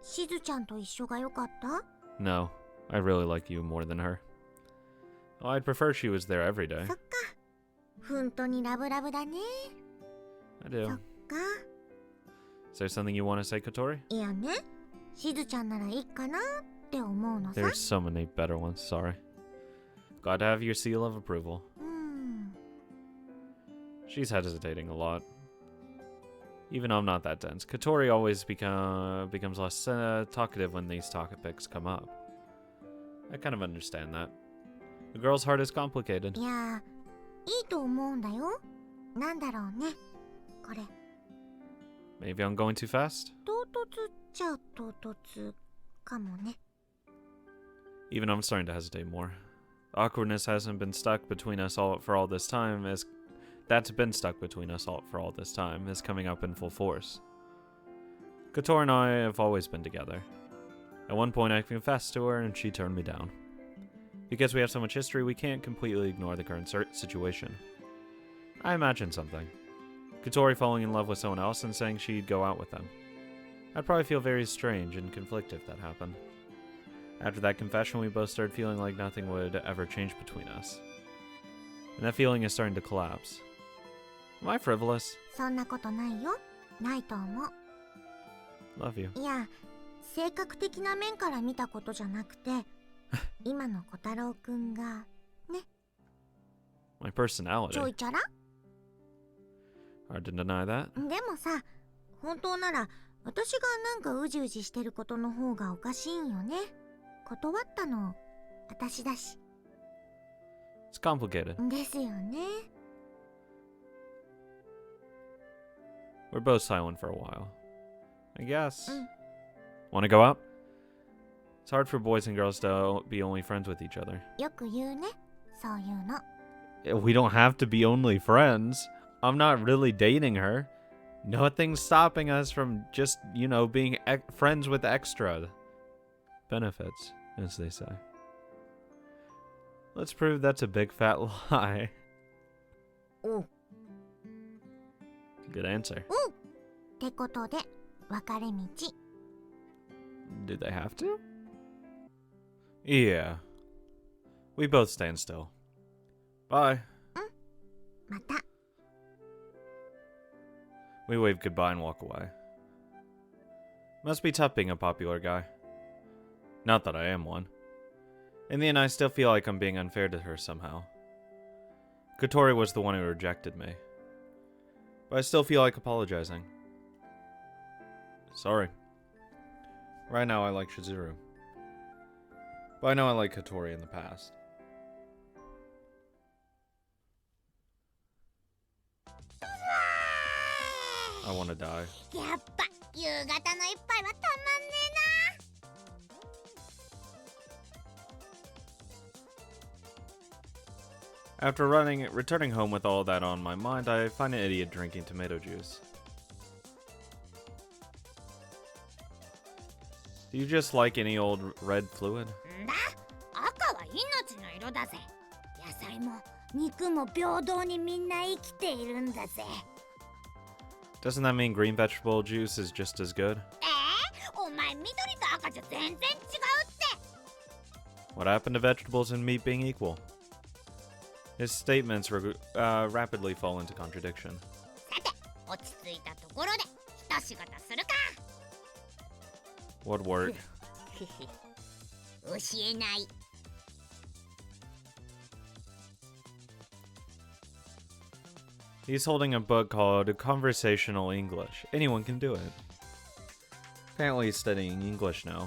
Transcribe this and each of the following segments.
しずちゃんと一緒が良かった？ No, I really like you more than her. Well, I'd prefer she was there every day. そっか。本当にラブラブだね。I do. そっか。Is there something you want to say, Kotori? いやね、しずちゃんならいいかなって思うのさ。There's so many better ones, sorry. Glad to have your seal of approval. She's hesitating a lot. Even though I'm not that dense. Kotori always becomes less talkative when these topics come up. I kind of understand that. The girl's heart is complicated. いや、いいと思うんだよ。なんだろうね。これ。Maybe I'm going too fast? 唐突っちゃ唐突かもね。Even I'm starting to hesitate more. Awkwardness hasn't been stuck between us for all this time as that's been stuck between us all for all this time is coming up in full force. Kotori and I have always been together. At one point I confessed to her and she turned me down. Because we have so much history, we can't completely ignore the current situation. I imagined something. Kotori falling in love with someone else and saying she'd go out with them. I'd probably feel very strange and conflicted if that happened. After that confession, we both started feeling like nothing would ever change between us. And that feeling is starting to collapse. Am I frivolous? そんなことないよ。ないと思う。Love you. いや、性格的な面から見たことじゃなくて、今の小太郎くんが、ね。My personality. ちょいちゃら？ Hard to deny that. でもさ、本当なら私がなんかうじうじしてることの方がおかしいんよね。断ったの私だし。It's complicated. ですよね。We're both silent for a while. I guess. Wanna go out? It's hard for boys and girls to be only friends with each other. よく言うね、そういうの。We don't have to be only friends. I'm not really dating her. Nothing's stopping us from just, being friends with extra benefits, as they say. Let's prove that's a big fat lie. Oh. Good answer. ってことで、分かれ道。Do they have to? Yeah. We both stand still. Bye. また。We wave goodbye and walk away. Must be tough being a popular guy. Not that I am one. In the end, I still feel like I'm being unfair to her somehow. Kotori was the one who rejected me. But I still feel like apologizing. Sorry. Right now I like Shizuru. But I know I like Kotori in the past. I want to die. やっぱ夕方の一杯はたまんねえな。 After returning home with all that on my mind, I find an idiot drinking tomato juice. Do you just like any old red fluid? んだ、赤は命の色だぜ。野菜も肉も平等にみんな生きているんだぜ。Doesn't that mean green vegetable juice is just as good? お前緑と赤じゃ全然違うって。 What happened to vegetables and meat being equal? His statements rapidly fall into contradiction. さて、落ち着いたところで一仕事するか。 What work? 教えない。 He's holding a book called Conversational English. Anyone can do it. Apparently he's studying English now. お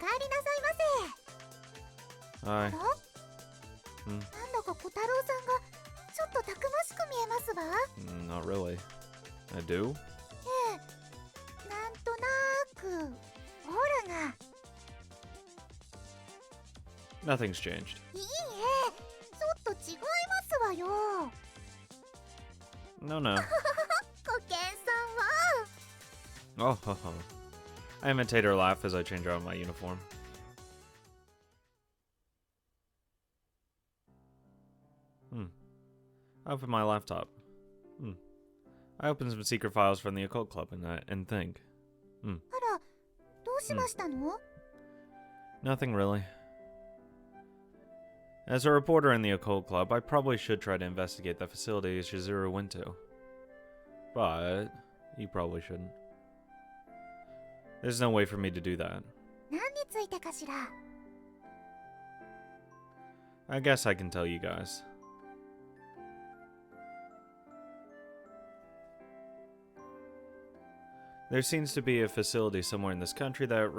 かえりなさいま Hi. せ。なんだか小太郎さんがちょっとたくましく見えますわ。Not really. I do? なんとなくオーラが。 Nothing's changed. いいえ、ちょっと違いますわよ。 No, no. ごけんさんは。 Oh, ho, ho. I imitate her laugh as I change out my uniform. I open my laptop. I open some secret files from the occult club and think. あら、うしましたの? Nothing really. As a reporter in the occult club, I probably should try to investigate the facility Shizuru went to. But you probably shouldn't. There's no way for me to do that. 何についてかしら? I guess I can tell you guys. There seems to be a facility somewhere in this country that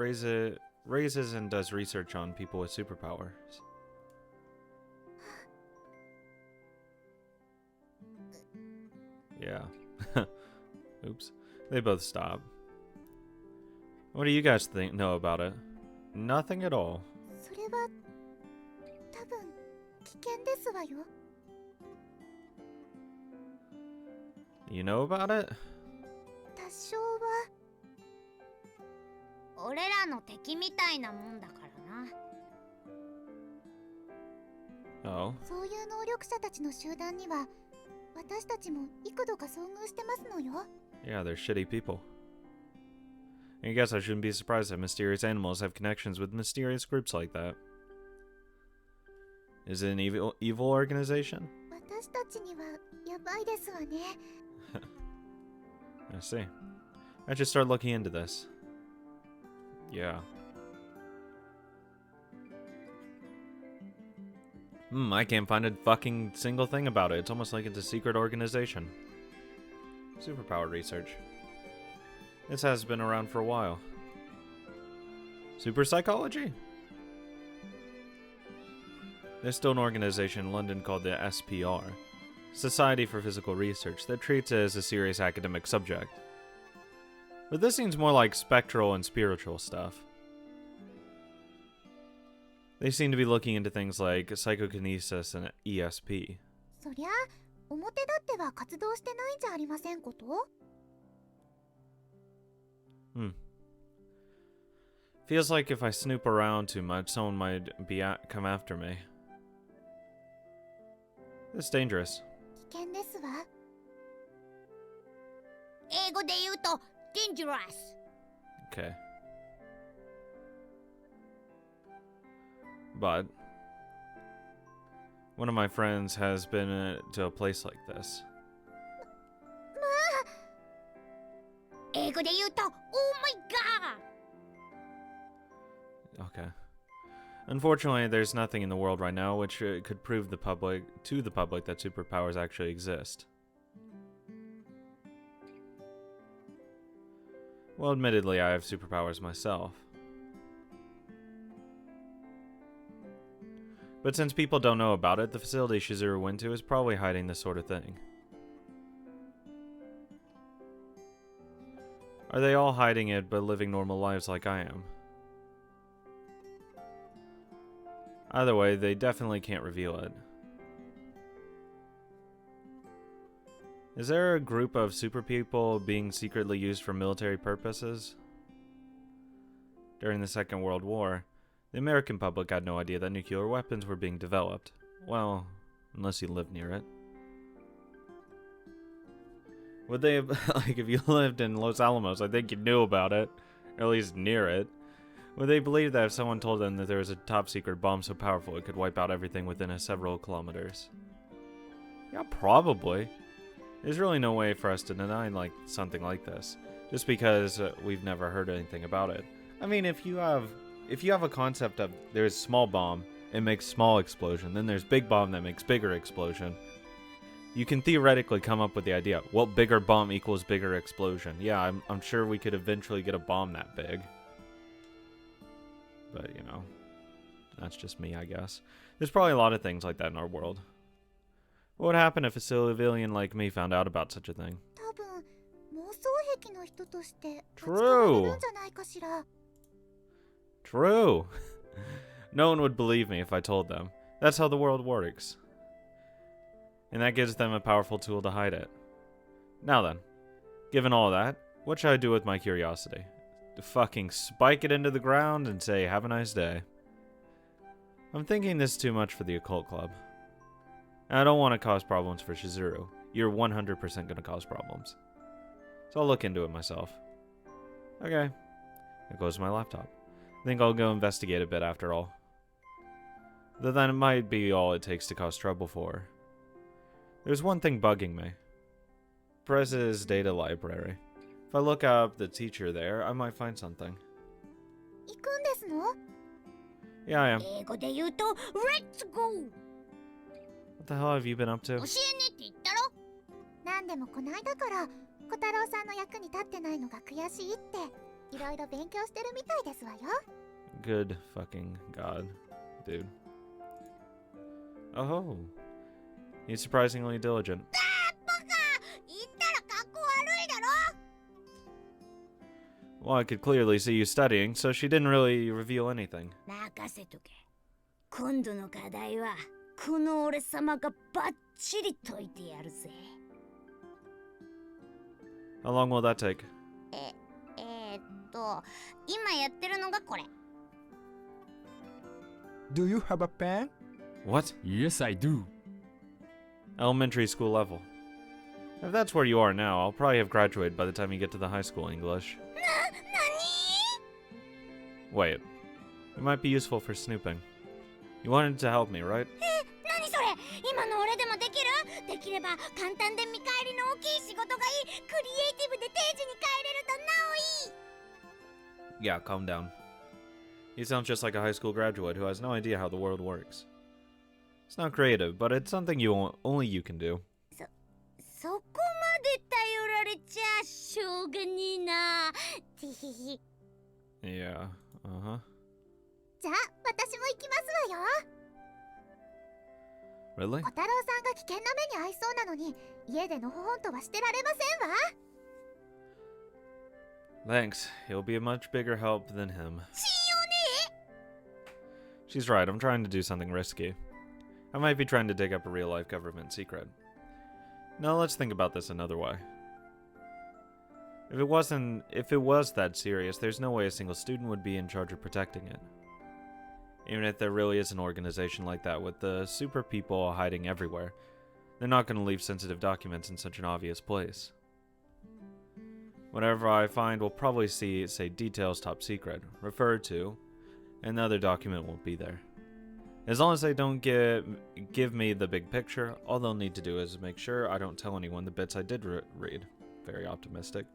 raises and does research on people with superpowers. Yeah. Oops. They both stop. What do you guys know about it? Nothing at all. それは多分危険ですわよ. You know about it? 多少は俺らの敵みたいなもんだからな. Oh. そういう能力者たちの集団には私たちも幾度か遭遇してますのよ. Yeah, they're shitty people. I guess I shouldn't be surprised that mysterious animals have connections with mysterious groups like that. Is it an evil organization? 私たちにはやばいですわね. I see. I should start looking into this. Yeah. I can't find a fucking single thing about it. It's almost like it's a secret organization. Superpower research. This has been around for a while. Super psychology? There's still an organization in London called the SPR, Society for Physical Research, that treats it as a serious academic subject. But this seems more like spectral and spiritual stuff. They seem to be looking into things like psychokinesis and ESP. そりゃ表立っては活動してないんじゃありませんこと? Feels like if I snoop around too much, someone might come after me. It's dangerous. 危険ですわ. 英語で言うと dangerous. Okay. But one of my friends has been to a place like this. 英語で言うと oh my god. Okay. Unfortunately, there's nothing in the world right now which could prove to the public that superpowers actually exist. Well, admittedly, I have superpowers myself. But since people don't know about it, the facility Shizuru went to is probably hiding this sort of thing. Are they all hiding it but living normal lives like I am? Either way, they definitely can't reveal it. Is there a group of super people being secretly used for military purposes? During the Second World War, the American public had no idea that nuclear weapons were being developed. Well, unless you lived near it. Would they have, like, if you lived in Los Alamos, I think you knew about it, or at least near it. Would they believe that if someone told them that there was a top-secret bomb so powerful it could wipe out everything within several kilometers? Yeah, probably. There's really no way for us to deny something like this, just because we've never heard anything about it. I mean, if you have a concept of there's small bomb, it makes small explosion, then there's big bomb that makes bigger explosion, you can theoretically come up with the idea, well, bigger bomb equals bigger explosion. Yeah, I'm sure we could eventually get a bomb that big. But, you know, that's just me, I guess. There's probably a lot of things like that in our world. What would happen if a civilian like me found out about such a thing? True. True. No one would believe me if I told them. That's how the world works. And that gives them a powerful tool to hide it. Now then, given all that, what should I do with my curiosity? To fucking spike it into the ground and say, have a nice day. I'm thinking this is too much for the occult club. I don't want to cause problems for Shizuru. You're 100% going to cause problems. So I'll look into it myself. Okay. There goes my laptop. I think I'll go investigate a bit after all. Though then it might be all it takes to cause trouble for her. There's one thing bugging me. Prez's data library. If I look up the teacher there, I might find something. 行くんですの？ Yeah, I am. 英語で言うと Let's go! What the hell have you been up 教え to? ねって言ったろ。なんでもこないだから小太郎さんの役に立ってないのが悔しいっていろいろ勉強してるみたいですわよ。 Good fucking god, dude. Oh. He's surprisingly diligent. バカ！言ったら格好悪いだろ。 Well, I could clearly see you studying, so she didn't really reveal anything. 任せとけ。今度の課題はこの俺様がバッチリ解いてやるぜ。 How long will that take? 今やってるのがこれ。 Do you have a pen? What? Yes, I do. Elementary school level. If that's where you are now, I'll probably have graduated by the time you get to the high school English. 何？ Wait. It might be useful for snooping. You wanted to help me, right? 何それ？今の俺でもできる？できれば簡単で見返りの大きい仕事がいい。クリエイティブで定時に帰れるとなおいい。 Yeah, calm down. He sounds just like a high school graduate who has no idea how the world works. It's not creative, but it's something only you can do. そこまで頼られちゃしょうがねえな。てひひ。 Yeah, uh-huh. じゃあ私も行きますわよ。 Really? 小太郎さんが危険な目に遭いそうなのに家でのほほんとはしてられませんわ。 Thanks. You'll be a much bigger help than him. 信用ね She's right, I'm trying to do something risky. I might be trying to dig up a real-life government secret. No, let's think about this another way. If it was that serious, there's no way a single student would be in charge of protecting it. Even if there really is an organization like that with the super people hiding everywhere, they're not going to leave sensitive documents in such an obvious place. Whatever I find will probably say details top secret, referred to, and the other document won't be there. As long as they don't give me the big picture, all they'll need to do is make sure I don't tell anyone the bits I did read. Very optimistic.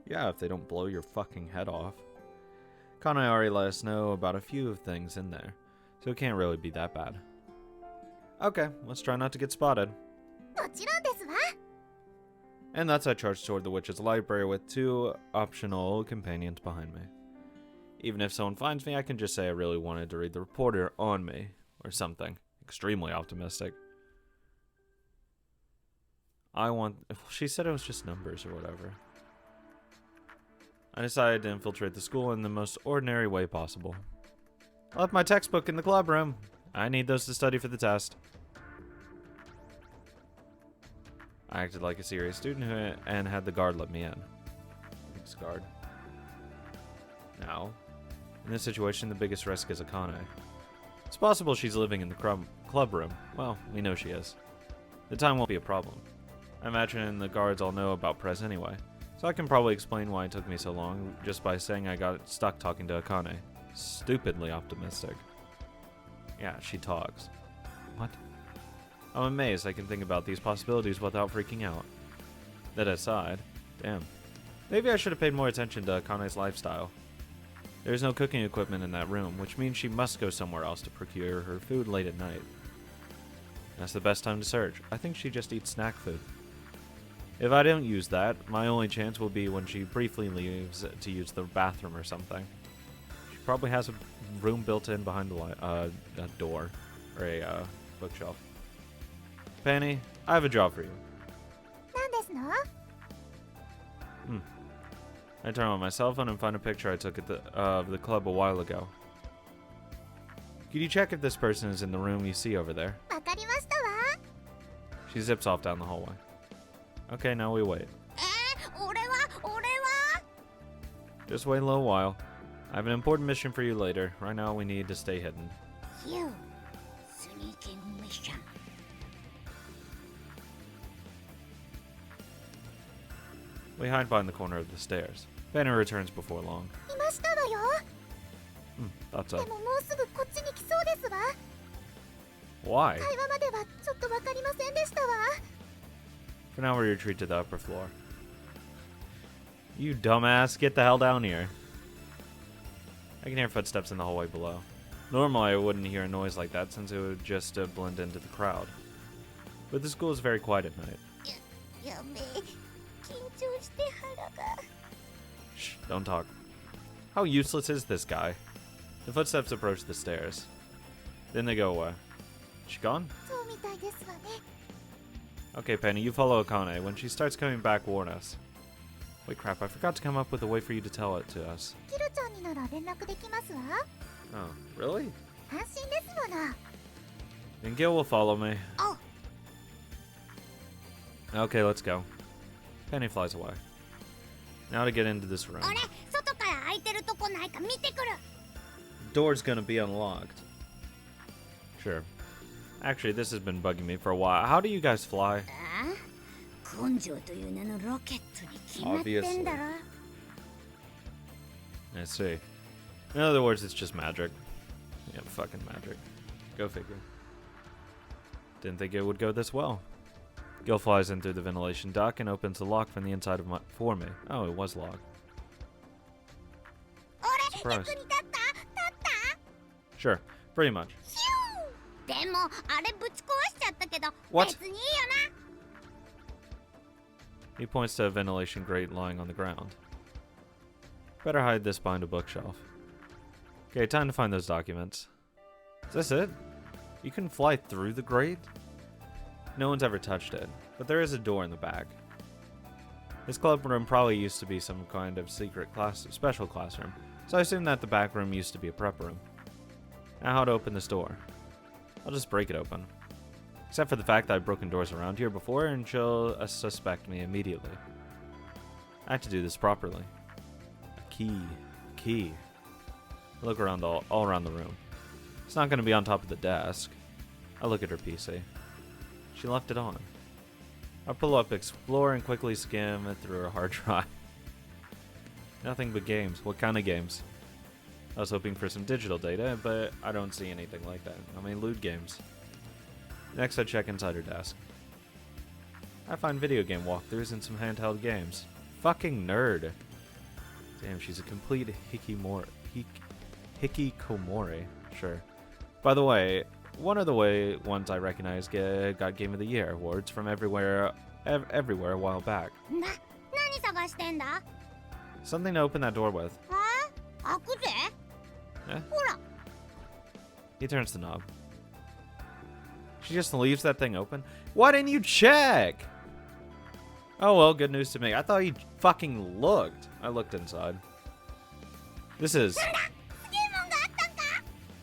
Yeah, if they don't blow your fucking head off. Akane already let us know about a few things in there, so it can't really be that bad. Okay, let's try not to get spotted. もちろんですわ。 And thus I charged toward the witch's library with 2 optional companions behind me. Even if someone finds me, I can just say I really wanted to read the reporter on me, or something. Extremely optimistic. She said it was just numbers or whatever. I decided to infiltrate the school in the most ordinary way possible. I left my textbook in the club room. I need those to study for the test. I acted like a serious student and had the guard let me in. Thanks, guard. Now, in this situation, the biggest risk is Akane. It's possible she's living in the club room. Well, we know she is. The time won't be a problem. I imagine the guards all know about Prez anyway, so I can probably explain why it took me so long just by saying I got stuck talking to Akane. Stupidly optimistic. Yeah, she talks. What? I'm amazed I can think about these possibilities without freaking out. That aside, damn. Maybe I should have paid more attention to Akane's lifestyle. There's no cooking equipment in that room, which means she must go somewhere else to procure her food late at night. That's the best time to search. I think she just eats snack food. If I don't use that, my only chance will be when she briefly leaves to use the bathroom or something. She probably has a room built in behind a door, or a bookshelf. Penny, I have a job for you. 何ですの？ I turn on my cell phone and find a picture I took of the club a while ago. Could you check if this person is in the room you see over there? わかりましたわ。 She zips off down the hallway. Okay, now we wait. 俺は Just wait a little while. I have an important mission for you later. Right now we need to stay hidden. You sneaking mission. We hide behind the corner of the stairs. Banner returns before long. いましたわよ。 Thought で so. ももうすぐこっちに来そうですわ。 Why? 会話まではちょっとわかりませんでしたわ。 For now, we retreat to the upper floor. You dumbass, get the hell down here. I can hear footsteps in the hallway below. Normally, I wouldn't hear a noise like that since it would just blend into the crowd. But the school is very quiet at night. やべえ、緊張して腹が。 Shh, don't talk. How useless is this guy? The footsteps approach the stairs. Then they go away. She gone? そうみたいですわね。 Okay, Penny, you follow Akane. When she starts coming back, warn us. Wait, crap, I forgot to come up with a way for you to tell it to us. キルちゃんになら連絡できますわ。 Oh, really? 安心ですわな。 Then Gil will follow me. Oh. Okay, let's go. Penny flies away. Now to get into this room. 俺、外から開いてるとこないか見てくる。 Door's gonna be unlocked. Sure. Actually, this has been bugging me for a while. How do you guys fly? ああ、根性という名のロケットに決まってんだろ。 I see. In other words, it's just magic. Yeah, fucking magic. Go figure. Didn't think it would go this well. Gil flies in through the ventilation duct and opens the lock from the inside for me. Oh, it was locked. 俺、役 Surprised. に立った？立った？ Sure, pretty much. ヒュー！でも、あれぶち壊しちゃったけど、 What? 別にいいよな。 He points to a ventilation grate lying on the ground. Better hide this behind a bookshelf. Okay, time to find those documents. Is this it? You can fly through the grate? No one's ever touched it, but there is a door in the back. This club room probably used to be some kind of secret special classroom, so I assume that the back room used to be a prep room. Now how to open this door? I'll just break it open. Except for the fact that I've broken doors around here before and she'll suspect me immediately. I have to do this properly. A key. I look around all around the room. It's not going to be on top of the desk. I look at her PC. She left it on. I pull up Explore and quickly skim it through her hard drive. Nothing but games. What kind of games? I was hoping for some digital data, but I don't see anything like that. I mean, loot games. Next, I check inside her desk. I find video game walkthroughs and some handheld games. Fucking nerd. Damn, she's a complete hikikomori. Sure. By the way, one of the ones I recognize got Game of the Year awards from everywhere a while back. 何探してんだ？ Something to open that door with. 開くぜ。 Eh? ほら。 He turns the knob. She just leaves that thing open? Why didn't you check? Oh well, good news to me. I thought you fucking looked. I looked inside. This is すげえもんがあったんか？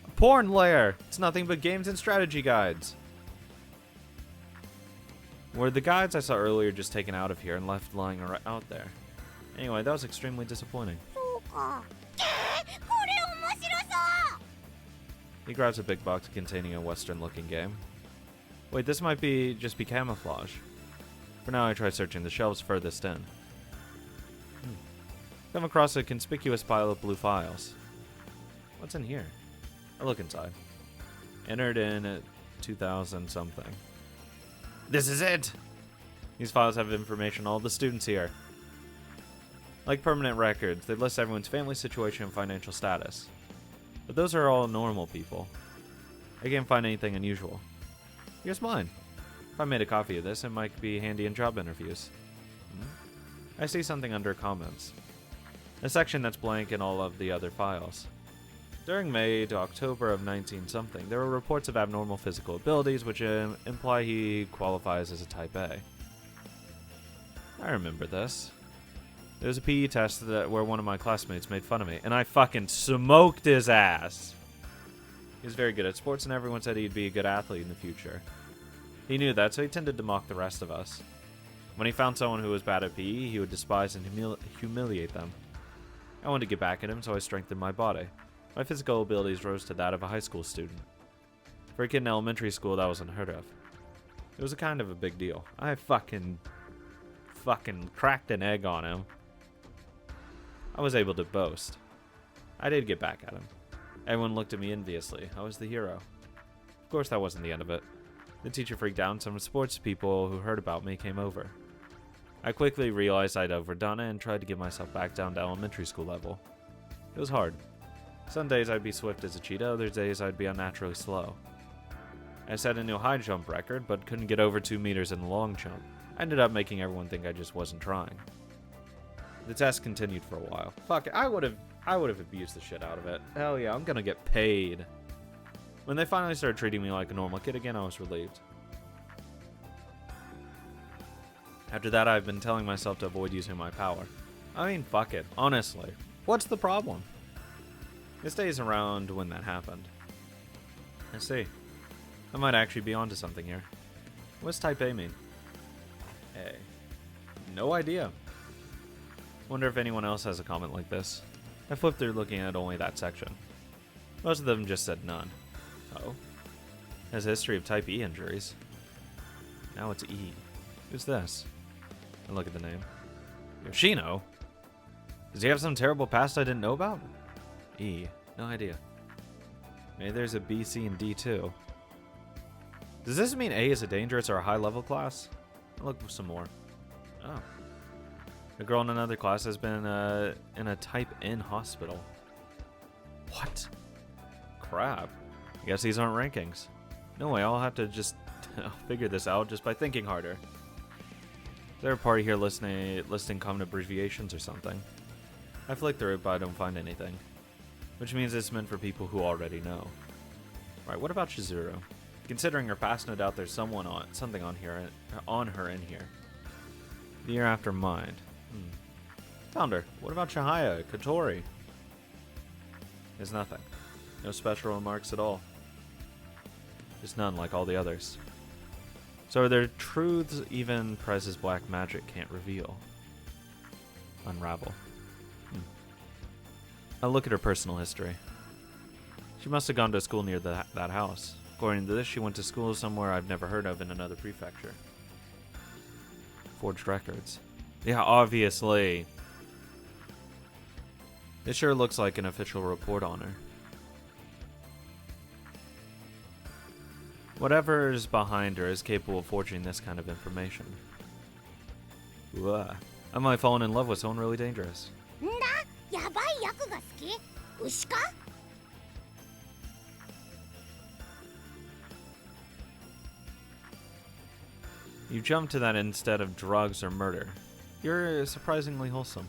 a porn lair. It's nothing but games and strategy guides. Were the guides I saw earlier just taken out of here and left lying out there? Anyway, that was extremely disappointing. そうか。これ面白そう。 He grabs a big box containing a Western-looking game. Wait, this might just be camouflage. For now, I try searching the shelves furthest in. Come across a conspicuous pile of blue files. What's in here? I look inside. Entered in 2000 something. This is it! These files have information on all the students here. Like permanent records, they list everyone's family situation and financial status. But those are all normal people. I can't find anything unusual. Here's mine. If I made a copy of this, it might be handy in job interviews. I see something under comments. A section that's blank in all of the other files. During May to October of 19-something, there were reports of abnormal physical abilities which imply he qualifies as a Type A. I remember this. There was a PE test where one of my classmates made fun of me, and I fucking smoked his ass. He was very good at sports, and everyone said he'd be a good athlete in the future. He knew that, so he tended to mock the rest of us. When he found someone who was bad at PE, he would despise and humiliate them. I wanted to get back at him, so I strengthened my body. My physical abilities rose to that of a high school student. For a kid in elementary school, that was unheard of. It was a kind of a big deal. I fucking cracked an egg on him. I was able to boast. I did get back at him. Everyone looked at me enviously. I was the hero. Of course, that wasn't the end of it. The teacher freaked out and some sports people who heard about me came over. I quickly realized I'd overdone it and tried to get myself back down to elementary school level. It was hard. Some days I'd be swift as a cheetah, other days I'd be unnaturally slow. I set a new high jump record, but couldn't get over 2 meters in the long jump. I ended up making everyone think I just wasn't trying. The test continued for a while. Fuck, I would have abused the shit out of it. Hell yeah, I'm gonna get paid. When they finally started treating me like a normal kid again, I was relieved. After that, I've been telling myself to avoid using my power. I mean, fuck it. Honestly, what's the problem? This day is around when that happened. I see. I might actually be onto something here. What's type A mean? A. No idea. Wonder if anyone else has a comment like this. I flipped through looking at only that section. Most of them just said none. Oh. Has a history of type E injuries. Now it's E. Who's this? And look at the name. Yoshino? Does he have some terrible past I didn't know about? E. No idea. Maybe there's a B, C, and D too. Does this mean A is a dangerous or a high level class? I'll look for some more. Oh. A girl in another class has been in a type N hospital. What? Crap. I guess these aren't rankings. No way, I'll have to just figure this out just by thinking harder. Is there a party here listing common abbreviations or something? I flick through it, but I don't find anything. Which means it's meant for people who already know. Right, what about Shizuru? Considering her past, no doubt there's something on her in here. The year after mine. Found her. What about Chihaya, Katori? There's nothing. No special remarks at all. Just none like all the others. So are there truths even Prez's black magic can't reveal? Unravel. I'll look at her personal history. She must have gone to school near that house. According to this, she went to school somewhere I've never heard of in another prefecture. Forged records. Yeah, obviously. This sure looks like an official report on her. Whatever's behind her is capable of forging this kind of information. Ugh. I might have fallen in love with someone really dangerous. You jump to that instead of drugs or murder. You're surprisingly wholesome.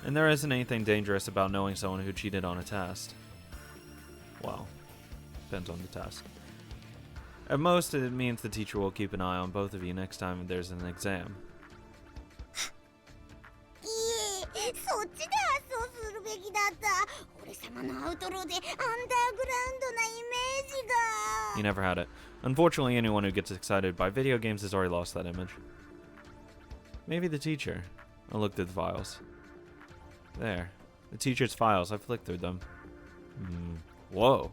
And there isn't anything dangerous about knowing someone who cheated on a test. Well, depends on the test. At most, it means the teacher will keep an eye on both of you next time there's an exam. You never had it. Unfortunately, anyone who gets excited by video games has already lost that image. Maybe the teacher. I looked at the files. There. The teacher's files. I flicked through them. Whoa.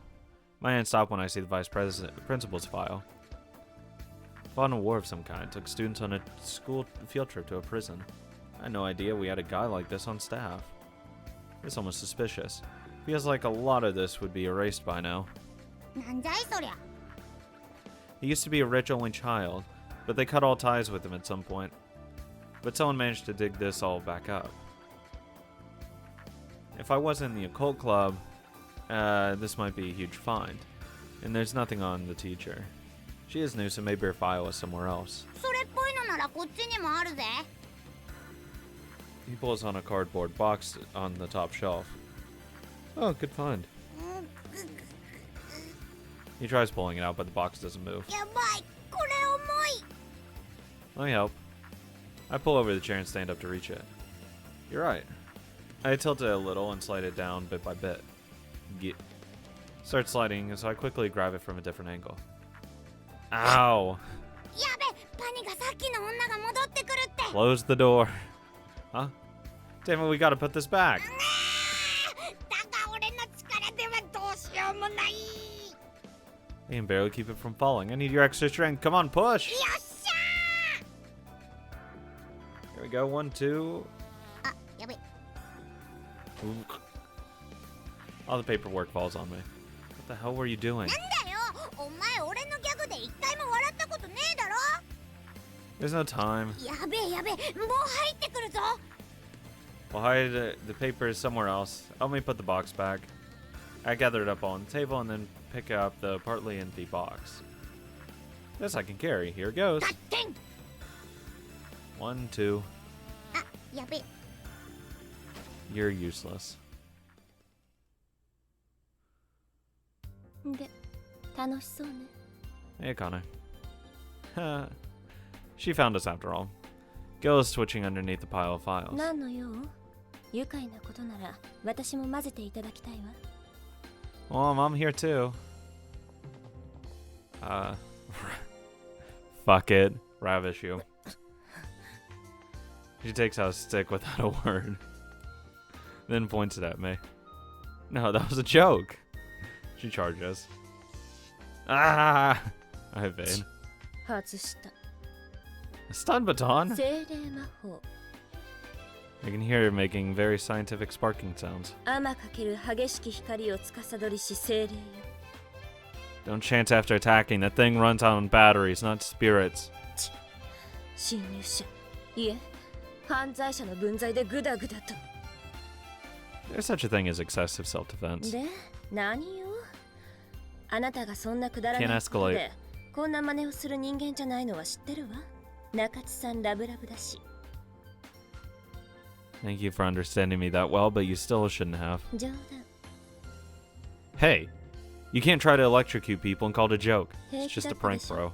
My hand stopped when I see the vice principal's file. Fought in a war of some kind. Took students on a school field trip to a prison. I had no idea we had a guy like this on staff. It's almost suspicious. Feels like a lot of this would be erased by now. He used to be a rich only child, but they cut all ties with him at some point. But someone managed to dig this all back up. If I wasn't in the occult club, this might be a huge find. And there's nothing on the teacher. She is new, so maybe her file is somewhere else. He pulls on a cardboard box on the top shelf. Oh, good find. He tries pulling it out, but the box doesn't move. Let me help. I pull over the chair and stand up to reach it. You're right. I tilt it a little and slide it down bit by bit. Start sliding, so I quickly grab it from a different angle. Ow! Close the door. Huh? Damn it, we gotta put this back. I can barely keep it from falling. I need your extra strength. Come on, push! Here we go. 1, 2. All the paperwork falls on me. What the hell were you doing? なんだよ、お前俺のギャグで一回も笑ったことねえだろ。 There's no time. やべえやべえ、もう入ってくるぞ。 We'll hide the papers somewhere else. Help me put the box back. I gather it up on the table and then pick up the partly empty box. This I can carry. Here it goes. ガッテン。 1, 2. あ、やべえ。 You're useless. で、楽しそうね。 Hey, Akane. She found us after all. Gil is twitching underneath the pile of files. 何の用？愉快なことなら私も混ぜていただきたいわ。 Well, I'm here too. Fuck it. Ravish you. She takes out a stick without a word. Then points it at me. No, that was a joke. She charges. Ah! I evade. 外した。 A stun baton? 精霊魔法。 I can hear her making very scientific sparking sounds. 天かける激しき光を司りし精霊よ。 Don't chance after attacking. That thing runs on batteries, not spirits. 侵入者。いえ、犯罪者の分際でグダグダと。 There's such a thing as excessive self-defense. で、何よ？あなたがそんなくだら Can't ない escalate. ことでこんな真似をする人間じゃないのは知ってるわ。中地さんラブラブだし。 Thank you for understanding me that well, but you still shouldn't have. 冗談。 Hey, you can't try to electrocute people and call it a joke. It's 平気 just だ a ったで prank, しょ。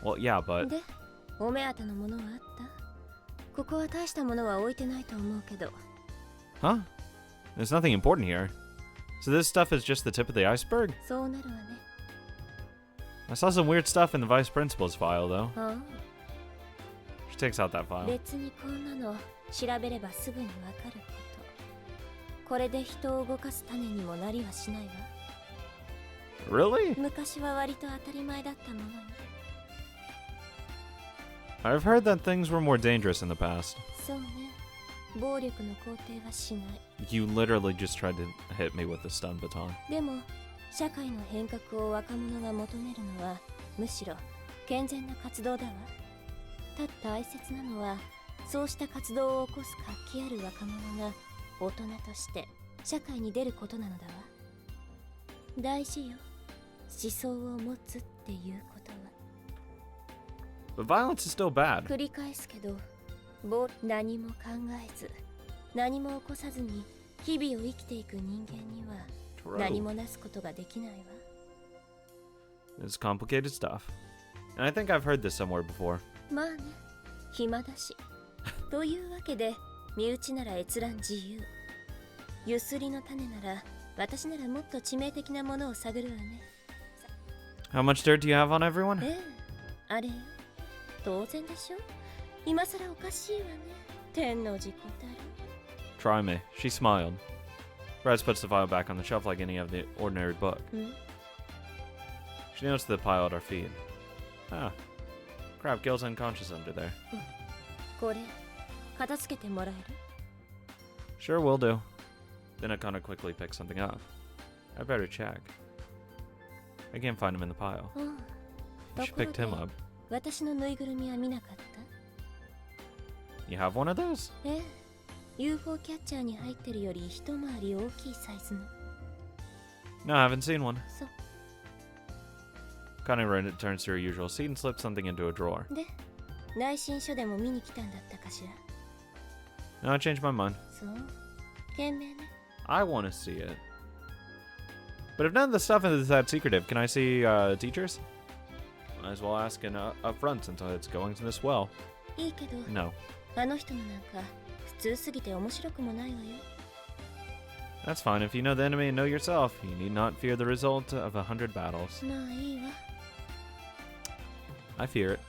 bro. Well, yeah, but で、お目当てのものはあった？ここは大したものは置いてないと思うけど。 huh? There's nothing important here. So this stuff is just the tip of the iceberg? そうなるわね。 I saw some weird stuff in the vice principal's file, though. あ She takes out that あ、 file. 別にこんなの調べればすぐにわかること。これで人を動かす種にもなりはしないわ。 Really? 昔は割と当たり前だったものよ。 I've heard that things were more dangerous in the past. そうね。暴力の肯定はしない。 You literally just tried to hit me with a stun baton. でも、社会の変革を若者が求めるのは、むしろ健全な活動だわ。大切なのは、そうした活動を起こす活気ある若者が大人として社会に出ることなのだわ。大事よ。思想を持つっていうことは。 But violence is still bad. 繰り返すけど、何も考えず、何も起こさずに日々を生きていく人間には True. 何もなすことができないわ。 It's complicated stuff. And I think I've heard this somewhere before. まあね、暇だし。というわけで、身内なら閲覧自由。ゆすりの種なら、私ならもっと致命的なものを探るわね。 How much dirt do you have on everyone? ええ、あれよ。当然でしょ。今さらおかしいわね。天の事故たる。 Try me. She smiled. Bryce puts the file back on the shelf like any of the ordinary book. ん？ She notes the pile at our feet. Ah. Crap, Gil's unconscious under there. これ、片付けてもらえる？ Sure, will do. Then Akane quickly picks something up. I better check. I can't find him in the pile. うん。 She picked him up. 私のぬいぐるみは見なかった？ You have one of those? ええ、UFO キャッチャーに入ってるより一回り大きいサイズの。 No, I haven't seen one. そう。 Akane returns to her usual seat and slips something into a drawer. で、内申書でも見に来たんだったかしら。 No, I changed my mind. そう。賢明ね。 I want to see it. But if none of the stuff is that secretive, can I see teachers? Might as well ask up front since it's going to this well. いいけど、 No. あの人のなんか普通すぎて面白くもないわよ。 That's fine. If you know the enemy and know yourself, you need not fear the result of 100 battles. まあいいわ。 I fear it.